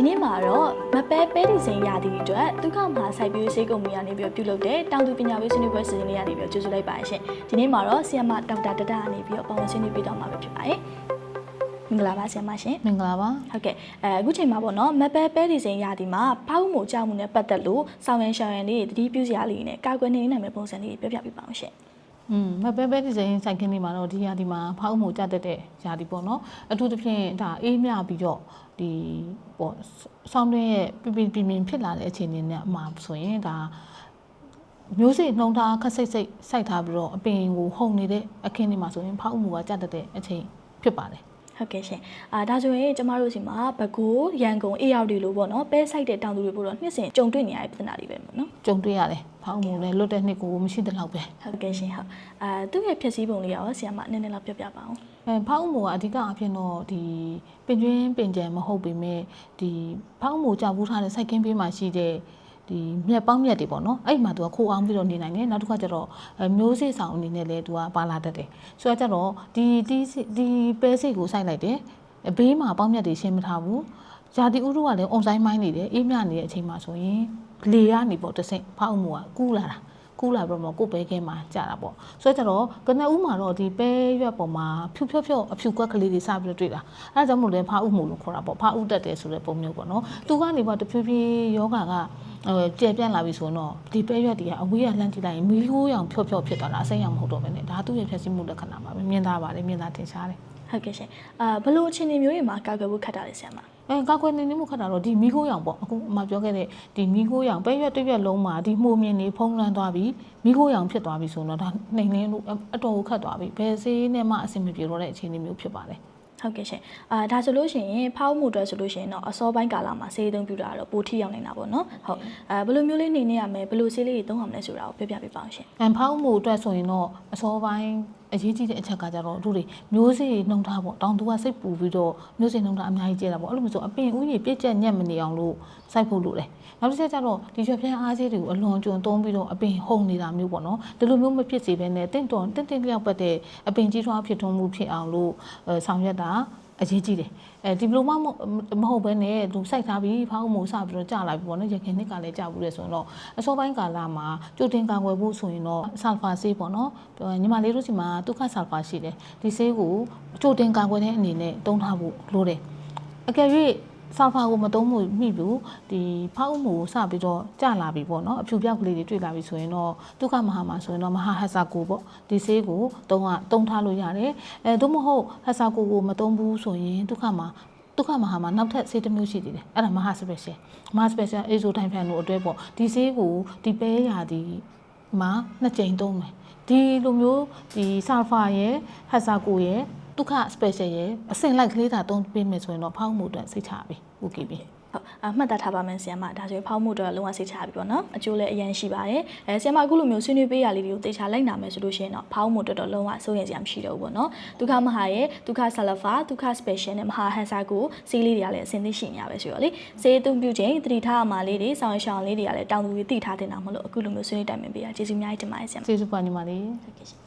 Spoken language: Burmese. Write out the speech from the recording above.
ဒီနေ့မှာတော့မပဲဒီဇိန်ရာသီအတွက်ဒုက္ခမဟာစိုက်ပျိုးရေးကုမ္ပဏီကနေပြီးပြုလုပ်တဲ့တောင်သူပညာပေးဆွေးနွေးပွဲစီစဉ်လေးကနေပြီးကြိုဆိုလိုက်ပါရှင်ဒီနေ့မှာတော့ဆီယမဒေါက်တာတတကနေပြီးပါဝင်ဆွေးနွေးပေးတော့မှာဖြစ်ပါတယ်မင်္ဂလာပါဆရာမရှင်မင်္ဂလာပါဟုတ်ကဲ့အခုချိန်မှာပေါ့နော်မပဲဒီဇိန်ရာသီမှာဖောက်မှုကြောက်မှုနဲ့ပတ်သက်လို့ဆောင်ရန်ရှောင်ရန်လေးတတိပြုစရာလေးနဲ့ကာကွယ်နေနိုင်မယ့်ပုံစံလေးပြောပြပေးပါအောင်ရှင်မပဲဒီဇိန်စိုက်ခင်းလေးမှာတော့ဒီရာသီမှာဖောက်မှုကြတတ်တဲ့ရာသီပေါ့နော်အထူးသဖြင့်ဒါအေးမြပြီးတော့ဒီပေါ့ဆောင်းတွင်းရဲ့ပြင်းဖြစ်လာတဲ့အခြေအနေနဲ့အမှာဆိုရင်ဒါမျိုးစိနှုံထားခက်စိတ်စိုက်ထားပြီးတော့အပင်ကိုဟုန်နေတဲ့အခင်းတွေမှာဆိုရင်ဖောက်မှုကကြတတ်တဲ့အချိန်ဖြစ်ပါတယ်ဟုတ်ကဲ့ရှင်ဒါဆိုရင်ကျမတို့စီမှာဘကိုးရန်ကုန်အေးရောက်တွေလို့ပေါ့နော်ပဲဆိုင်တဲ့တောင်သူတွေပို့တော့နှစ်စဉ်ကြုံတွေ့နေရတဲ့ပြဿနာတွေပဲပေါ့နော်ကြုံတွေ့ရတယ်ဖောက်မှုလည်းလွတ်တဲ့နှစ်ကိုမရှိတဲ့လောက်ပဲဟုတ်ကဲ့ရှင်ဟုတ်သူ့ရဲ့ဖြစ်စည်းပုံလေးရောဆရာမနည်းနည်းလောက်ပြောပြပါအောင်ဖောက်မှုကအဓိကအဖြစ်တော့ဒီပင်ကျွင်းပင်ကြံမဟုတ်ပေမဲ့ဒီဖောက်မှုကြောက်ဘူးထားတဲ့စိုက်ခင်းပေးမှရှိတဲ့ဒီမြက်ပေါင်းမြက်တွေပေါ့နော်အဲ့မှာသူကခိုးအောင်ပြီးတော့နေနိုင်တယ်နောက်တစ်ခါကျတော့မျိုးစေ့ဆောင်အနေနဲ့လည်းသူကပါလာတတ်တယ်ဆိုတော့ကျတော့ဒီပဲစိတ်ကိုစိုက်လိုက်တယ်ဘေးမှာပေါင်းမြက်တွေရှင်းမထားဘူးဇာတိဥရုကလည်းအုံဆိုင်မိုင်းနေတယ်အေးမြနေတဲ့အချိန်မှာဆိုရင်လေကနေပေါ့တဆင့်ဖောက်မှုကကူးလာပြီးတော့ကိုယ်ပဲခဲမှာကြာတာပေါ့ဆိုတော့ကျတော့ကနဦးမှာတော့ဒီပဲရွက်ပေါ်မှာဖြူအဖြူကွက်ကလေးတွေစပြီးတော့တွေ့တာအဲဒါကြောင့်မို့လဲဖားဥမှုလို့ခေါ်တာပေါ့ဖားဥတက်တယ်ဆိုတဲ့ပုံမျိုးပေါ့နော်သူကနေပေါ့တဖြည်းဖြည်းယောဂကကျယ်ပြန့်လာပြီဆိုတော့ဒီပဲရွက်တွေကအဝေးကလှမ်းကြည့်လိုက်ရင်မီးခိုးရောင်ဖြော့ဖြစ်သွားတာအစိမ်းရောင်မဟုတ်တော့ဘဲနဲ့ဒါသူ့ရဲ့ဖြည့်ဆည်းမှုလက္ခဏာပါပဲမြင်သားပါတယ်မြင်သားတင်ရှားတယ်ဟုတ်ကဲ့ရှင်ဘလို့အခြေအနေမျိုးတွေမှာကာကွယ်ဖို့ခက်တာလေဆရာမကာကွယ်နေမှုခက်တာတော့ဒီမီးခိုးရောင်ပေါ့အခုမှပြောခဲ့တဲ့ဒီမီးခိုးရောင်ပဲရွက်တစ်ရွက်လုံးမှာဒီမှုမြင်နေဖုံးလွှမ်းသွားပြီးမီးခိုးရောင်ဖြစ်သွားပြီဆိုတော့ဒါနှိမ်လင်းလို့အတော်ကိုခက်သွားပြီဘယ်စေးနဲ့မှအဆင်မပြေတော့တဲ့အခြေအနေမျိုးဖြစ်ပါတယ်ဟုတ်ကဲ့ရှင်ဒါဆိုလို့ရှိရင်ဖောက်မှုအတွက်ဆိုလို့ရှိရင်တော့အစောပိုင်းကာလမှာဆေးသုံးပြတာတော့ပိုထိရောက်နေတာပေါ့နော်ဟုတ်ဘယ်လိုမျိုးလေးနေနေရမယ်ဘယ်လိုဆေးလေးတွေသုံးရမလဲဆိုတာကိုပြောပြပေးပါအောင်ရှင်ဖောက်မှုအတွက်ဆိုရင်တော့အစောပိုင်းအရေးကြီးတဲ့အချက်ကကြတော့တို့တွေမျိုးစေ့နှုံထားပေါ့တောင်သူကစိတ်ပူပြီးတော့မျိုးစေ့နှုံထားအများကြီးကျဲတာပေါ့အဲ့လိုမျိုးဆိုအပင်ဥယျာဉ်ပြည့်ကျက်ညက်မနေအောင်လို့စိုက်ဖို့လိုတယ်နောက်တစ်ချက်ကျတော့ဒီရွက်ဖြန်းအားစေးတွေကိုအလွန်ကျွံသုံးပြီးတော့အပင်ဟုန်နေတာမျိုးပေါ့နော်ဒီလိုမျိုးမဖြစ်စေဘဲနဲ့တင့်လျောက်ပတ်တဲ့အပင်ကြီးထွားဖြစ်ထွန်းမှုဖြစ်အောင်လို့ဆောင်ရွက်တာအရေးကြီးတယ်ဒီလိုမှမဟုတ်ဘဲနဲ့သူစိုက်ထားပြီးဖောက်မှုစပြီးတော့ကြာလာပြီပေါ့နော်ရခင်နှစ်ကလည်းကြာဘူးလေဆိုတော့အစောပိုင်းကာလမှာကြိုတင်ကာကွယ်ဖို့ဆိုရင်တော့ဆာလ်ဖာဆေးပေါ့နော်ညီမလေးတို့စီမှာဒုက္ခဆာလ်ဖာရှိတယ်ဒီဆေးကိုကြိုတင်ကာကွယ်တဲ့အနေနဲ့သုံးထားဖို့လိုတယ်အကယ်၍ဆာလ်ဖာကိုမသုံးမိဘူးဒီဖောက်မှုစပြီးတော့ကြာလာပြီပေါ့နော်အဖြူပြောက်ကလေးတွေတွေ့လာပြီဆိုရင်တော့ဒုက္ခမဟာမှာဆိုရင်တော့မဟာဟက်ဆာကိုပေါ့ဒီဆေးကိုသုံးထားလို့ရတယ်သို့မဟုတ်ဟက်ဆာကိုမသုံးဘူးဆိုရင်ဒုက္ခမဟာမှာနောက်ထပ်ဆေးတစ်မျိုးရှိသေးတယ်အဲ့ဒါမဟာစပယ်ရှယ်အေဇိုတိုင်းဖန်တို့အတွဲပေါ့ဒီဆေးကိုဒီပဲရာဒီမှာ2ကြိမ်သုံးမယ်ဒီလိုမျိုးဒီဆာလ်ဖာရဲ့ဟက်ဆာကိုရဲ့ဒုက္ခ special ရဲ့အစင်လိုက်ကလေးသာသုံးပေးမယ်ဆိုရင်တော့ဖောက်မှုအတွက်စိတ်ချပြီโอเคပြီဟုတ်မှတ်သားထားပါမယ်ဆရာမဒါဆိုရင်ဖောက်မှုအတွက်လုံးဝစိတ်ချပြီပေါ့နော်အကျိုးလည်းအရင်ရှိပါတယ်ဆရာမအခုလိုမျိုးဆွေးနွေးပေးရလေးတွေကိုသေချာလိုက်နာမယ်ဆိုလို့ရှိရင်တော့ဖောက်မှုအတွက်တော့လုံးဝစိုးရိမ်စရာမရှိတော့ဘူးပေါ့နော်ဒုက္ခမဟာရဲ့ဒုက္ခဆာလဖာဒုက္ခ special နဲ့မဟာဟန်ဆာကိုဆေးလေးတွေကလည်းအစင်သိရှိနေရပဲဆိုတော့လေဆေးအသုံးပြုခြင်းတတိထားအမှာလေးတွေဆောင်းရှောင်းလေးတွေကလည်းတောင်သူတွေသိထားတင်တာမလို့အခုလိုမျိုးဆွေးနွေးတိုင်ပင်ပေးရကျေးဇူးအများကြီးတင်ပါတယ်ဆရာမကျေးဇူးပါညီမလေးဟုတ်ကဲ့ရှင်